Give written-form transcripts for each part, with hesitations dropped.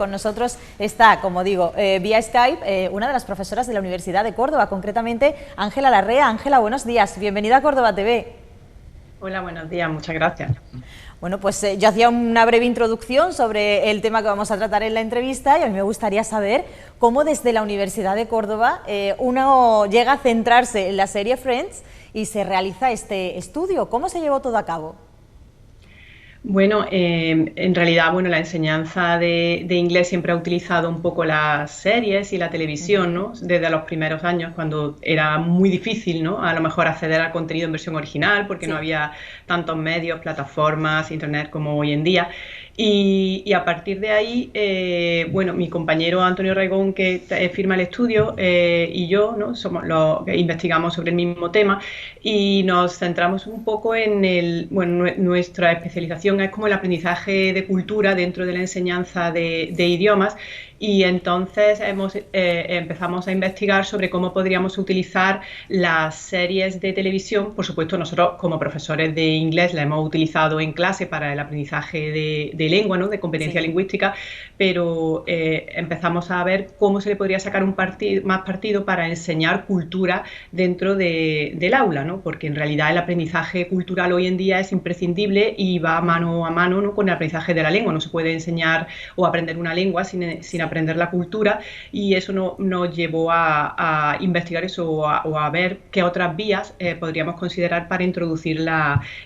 Con nosotros está, como digo, vía Skype, una de las profesoras de la Universidad de Córdoba, concretamente Ángela Larrea. Ángela, buenos días, bienvenida a Córdoba TV. Hola, buenos días, muchas gracias. Bueno, pues yo hacía una breve introducción sobre el tema que vamos a tratar en la entrevista y a mí me gustaría saber cómo desde la Universidad de Córdoba uno llega a centrarse en la serie Friends y se realiza este estudio. ¿Cómo se llevó todo a cabo? Bueno, en realidad, bueno, la enseñanza de inglés siempre ha utilizado un poco las series y la televisión, ¿no? Desde los primeros años, cuando era muy difícil, ¿no? A lo mejor acceder al contenido en versión original, porque no había tantos medios, plataformas, internet como hoy en día. Y a partir de ahí, bueno, mi compañero Antonio Raigón, que firma el estudio, y yo, ¿no? Somos los que investigamos sobre el mismo tema y nos centramos un poco en nuestra especialización es como el aprendizaje de cultura dentro de la enseñanza de idiomas. Y entonces empezamos a investigar sobre cómo podríamos utilizar las series de televisión. Por supuesto, nosotros como profesores de inglés la hemos utilizado en clase para el aprendizaje de lengua, ¿no? De competencia lingüística, pero empezamos a ver cómo se le podría sacar más partido para enseñar cultura dentro del aula, ¿no? Porque en realidad el aprendizaje cultural hoy en día es imprescindible y va mano a mano, ¿no? Con el aprendizaje de la lengua. No se puede enseñar o aprender una lengua sin aprender la cultura, y eso nos llevó a investigar eso o a ver qué otras vías podríamos considerar para introducir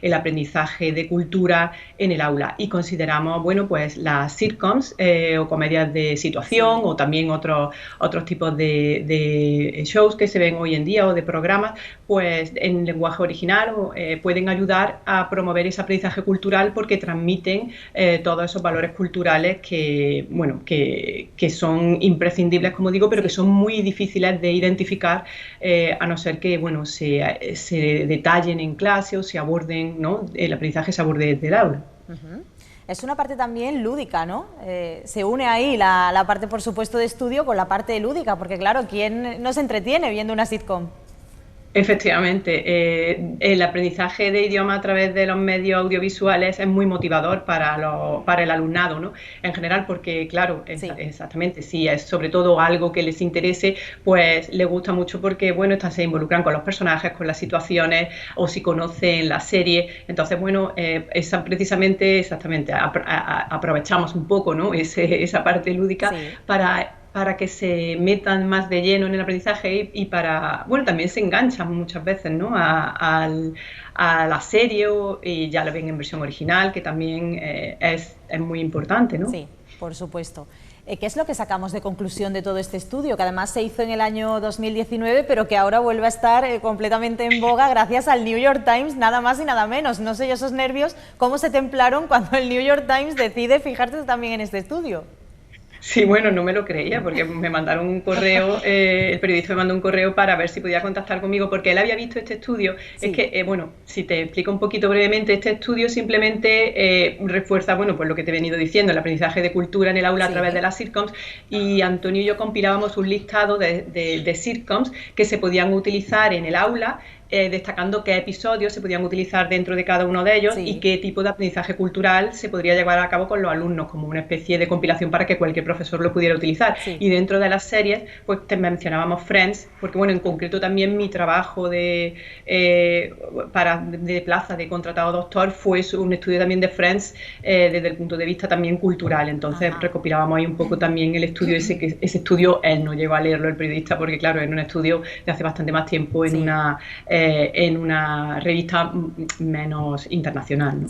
el aprendizaje de cultura en el aula. Y consideramos, bueno, pues las sitcoms o comedias de situación o también otros tipos de shows que se ven hoy en día o de programas, pues en lenguaje original pueden ayudar a promover ese aprendizaje cultural porque transmiten todos esos valores culturales que, bueno, que son imprescindibles, como digo, pero que son muy difíciles de identificar a no ser que, bueno, se detallen en clase o se aborden, ¿no? El aprendizaje se aborde desde el aula. Es una parte también lúdica, ¿no? Se une ahí la parte, por supuesto, de estudio con la parte lúdica, porque claro, ¿quién no se entretiene viendo una sitcom? Efectivamente, el aprendizaje de idioma a través de los medios audiovisuales es muy motivador para el alumnado, ¿no? En general, porque claro, exactamente, si es sobre todo algo que les interese, pues les gusta mucho porque, bueno, se involucran con los personajes, con las situaciones, o si conocen la serie. Entonces, bueno, precisamente, aprovechamos un poco, ¿no? Esa parte lúdica para que se metan más de lleno en el aprendizaje y para, bueno, también se enganchan muchas veces, ¿no? a la serie y ya lo ven en versión original, que también es muy importante, ¿no? Sí, por supuesto. ¿Qué es lo que sacamos de conclusión de todo este estudio? Que además se hizo en el año 2019, pero que ahora vuelve a estar completamente en boga gracias al New York Times, nada más y nada menos. No sé yo esos nervios, ¿cómo se templaron cuando el New York Times decide fijarse también en este estudio? Sí, bueno, no me lo creía porque me mandaron un correo, el periodista me mandó un correo para ver si podía contactar conmigo porque él había visto este estudio. Es que, bueno, si te explico un poquito brevemente, este estudio simplemente refuerza, bueno, pues lo que te he venido diciendo, el aprendizaje de cultura en el aula a través de las sitcoms, y Antonio y yo compilábamos un listado de sitcoms que se podían utilizar en el aula, destacando qué episodios se podían utilizar dentro de cada uno de ellos y qué tipo de aprendizaje cultural se podría llevar a cabo con los alumnos, como una especie de compilación para que cualquier profesor lo pudiera utilizar. Y dentro de las series, pues te mencionábamos Friends, porque bueno, en concreto también mi trabajo de plaza de contratado doctor fue un estudio también de Friends desde el punto de vista también cultural. Entonces recopilábamos ahí un poco también el estudio ese estudio él no llegó a leerlo, el periodista, porque claro, en un estudio de hace bastante más tiempo en una revista menos internacional, ¿no?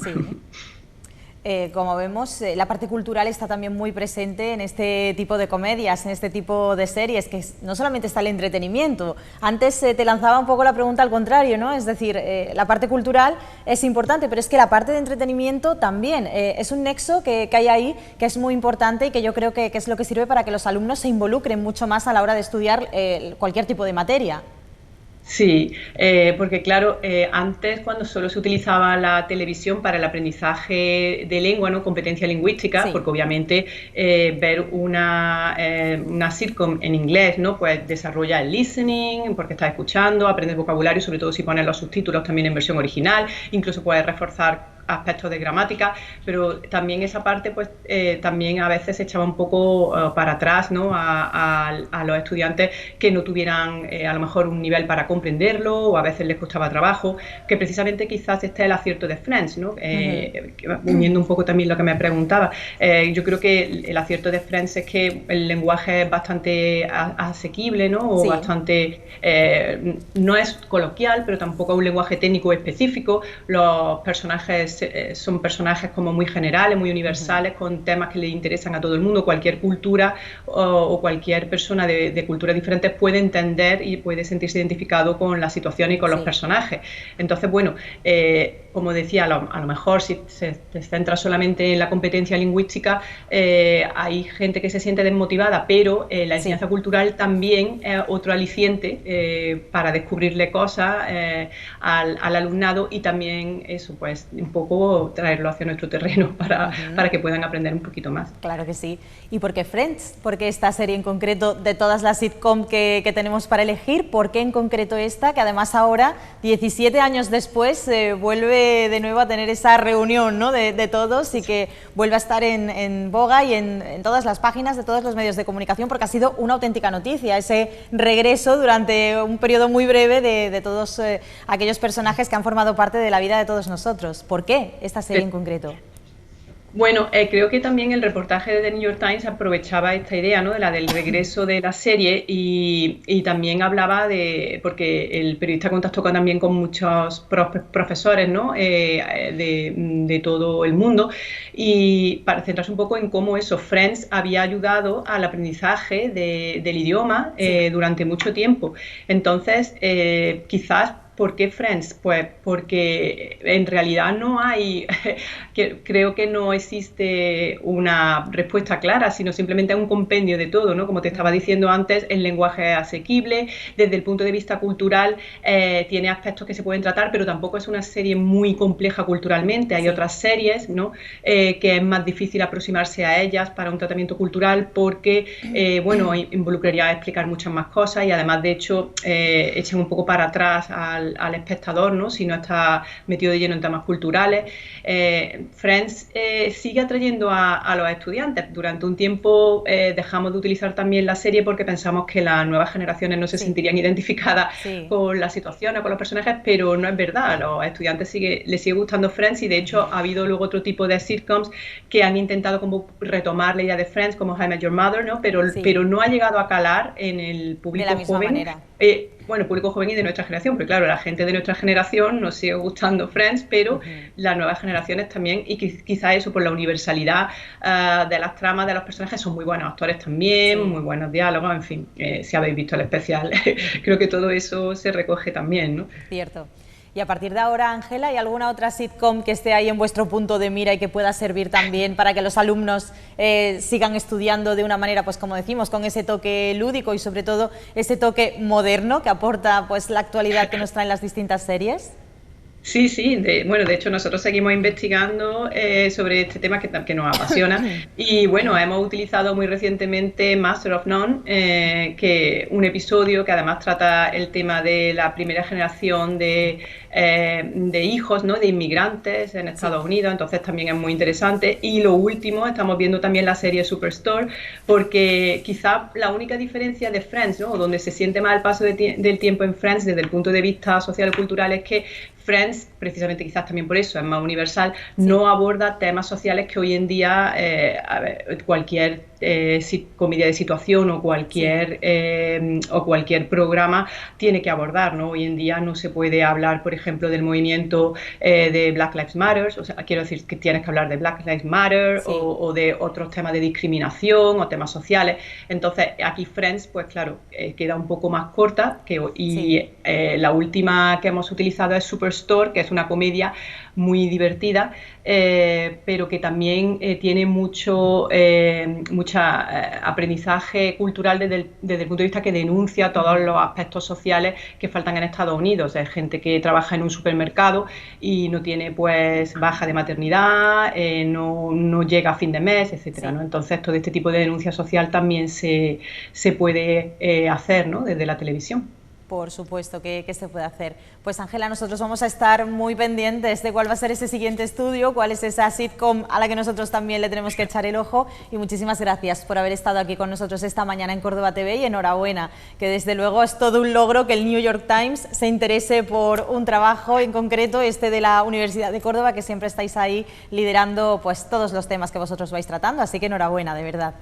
Como vemos, la parte cultural está también muy presente en este tipo de comedias, en este tipo de series, que no solamente está el entretenimiento. Antes te lanzaba un poco la pregunta al contrario, ¿no? Es decir, la parte cultural es importante, pero es que la parte de entretenimiento también es un nexo que hay ahí, que es muy importante y que yo creo que es lo que sirve para que los alumnos se involucren mucho más a la hora de estudiar cualquier tipo de materia. Sí, porque claro, antes cuando solo se utilizaba la televisión para el aprendizaje de lengua, ¿no? Competencia lingüística, porque obviamente ver una sitcom en inglés, ¿no? Pues desarrolla el listening, porque estás escuchando, aprendes vocabulario, sobre todo si pones los subtítulos también en versión original, incluso puedes reforzar aspectos de gramática, pero también esa parte pues también a veces se echaba un poco para atrás, ¿no? a los estudiantes que no tuvieran a lo mejor un nivel para comprenderlo, o a veces les costaba trabajo, que precisamente quizás este es el acierto de Friends, ¿no? Uniendo un poco también lo que me preguntaba. Yo creo que el acierto de Friends es que el lenguaje es bastante asequible, ¿no? O bastante, no es coloquial, pero tampoco es un lenguaje técnico específico. Los personajes son personajes como muy generales, muy universales, con temas que le interesan a todo el mundo. Cualquier cultura o cualquier persona de culturas diferentes puede entender y puede sentirse identificado con la situación y con los personajes. Entonces, bueno, como decía, a lo mejor si se centra solamente en la competencia lingüística, hay gente que se siente desmotivada, pero la enseñanza cultural también es otro aliciente para descubrirle cosas al alumnado, y también eso, pues un poco traerlo hacia nuestro terreno para que puedan aprender un poquito más. Claro que sí. ¿Y por qué Friends? ¿Por qué esta serie en concreto de todas las sitcom que tenemos para elegir? ¿Por qué en concreto esta, que además ahora, 17 años después, vuelve de nuevo a tener esa reunión, ¿no? de todos, y que vuelve a estar en boga y en todas las páginas de todos los medios de comunicación, porque ha sido una auténtica noticia ese regreso durante un periodo muy breve de todos aquellos personajes que han formado parte de la vida de todos nosotros? ¿Por qué esta serie en concreto? Bueno, creo que también el reportaje de The New York Times aprovechaba esta idea, ¿no? Del regreso de la serie, y también hablaba porque el periodista contactó también con muchos profesores, ¿no? de todo el mundo, y para centrarse un poco en cómo Friends había ayudado al aprendizaje del idioma durante mucho tiempo. Entonces, quizás, ¿por qué Friends? Pues porque en realidad no hay, creo que no existe una respuesta clara, sino simplemente un compendio de todo, ¿no? Como te estaba diciendo antes, el lenguaje es asequible, desde el punto de vista cultural tiene aspectos que se pueden tratar, pero tampoco es una serie muy compleja culturalmente. Hay otras series, ¿no? Que es más difícil aproximarse a ellas para un tratamiento cultural, porque bueno, involucraría explicar muchas más cosas, y además, de hecho, echan un poco para atrás al espectador, ¿no? Si no está metido de lleno en temas culturales. Friends sigue atrayendo a los estudiantes. Durante un tiempo dejamos de utilizar también la serie porque pensamos que las nuevas generaciones no se sentirían identificadas con la situación o con los personajes, pero no es verdad. A los estudiantes les sigue gustando Friends, y de hecho ha habido luego otro tipo de sitcoms que han intentado como retomar la idea de Friends, como How I Met Your Mother, ¿no? Pero no ha llegado a calar en el público joven. De la misma manera. Bueno, público joven y de nuestra generación, porque claro, la gente de nuestra generación nos sigue gustando Friends, pero las nuevas generaciones también, y quizá eso, por la universalidad de las tramas de los personajes, son muy buenos actores también, muy buenos diálogos, en fin, si habéis visto el especial, creo que todo eso se recoge también, ¿no? Cierto. Y a partir de ahora, Ángela, ¿hay alguna otra sitcom que esté ahí en vuestro punto de mira y que pueda servir también para que los alumnos sigan estudiando de una manera, pues como decimos, con ese toque lúdico y sobre todo ese toque moderno que aporta pues la actualidad que nos traen las distintas series? Sí, sí, bueno, de hecho nosotros seguimos investigando sobre este tema que nos apasiona, y bueno, hemos utilizado muy recientemente Master of None, que un episodio que además trata el tema de la primera generación de hijos, ¿no? De inmigrantes en Estados Unidos, entonces también es muy interesante. Y lo último, estamos viendo también la serie Superstore, porque quizá la única diferencia de Friends, ¿no? Donde se siente más el paso del tiempo en Friends desde el punto de vista social y cultural, es que Friends, precisamente quizás también por eso, es más universal, no aborda temas sociales que hoy en día cualquier comedia de situación o cualquier programa tiene que abordar, ¿no? Hoy en día no se puede hablar, por ejemplo, del movimiento de Black Lives Matter, o sea, quiero decir que tienes que hablar de Black Lives Matter o de otros temas de discriminación o temas sociales. Entonces, aquí Friends, pues claro, queda un poco más corta, la última que hemos utilizado es Superstore, que es una comedia muy divertida, pero que también tiene mucho aprendizaje cultural desde el punto de vista que denuncia todos los aspectos sociales que faltan en Estados Unidos. Hay gente que trabaja en un supermercado y no tiene pues baja de maternidad, no llega a fin de mes, etcétera, ¿no? Entonces todo este tipo de denuncia social también se puede hacer, ¿no? Desde la televisión. Por supuesto que se puede hacer. Pues Ángela, nosotros vamos a estar muy pendientes de cuál va a ser ese siguiente estudio, cuál es esa sitcom a la que nosotros también le tenemos que echar el ojo, y muchísimas gracias por haber estado aquí con nosotros esta mañana en Córdoba TV, y enhorabuena, que desde luego es todo un logro que el New York Times se interese por un trabajo en concreto, este de la Universidad de Córdoba, que siempre estáis ahí liderando pues todos los temas que vosotros vais tratando, así que enhorabuena, de verdad.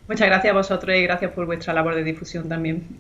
Muchas gracias a vosotros y gracias por vuestra labor de difusión también.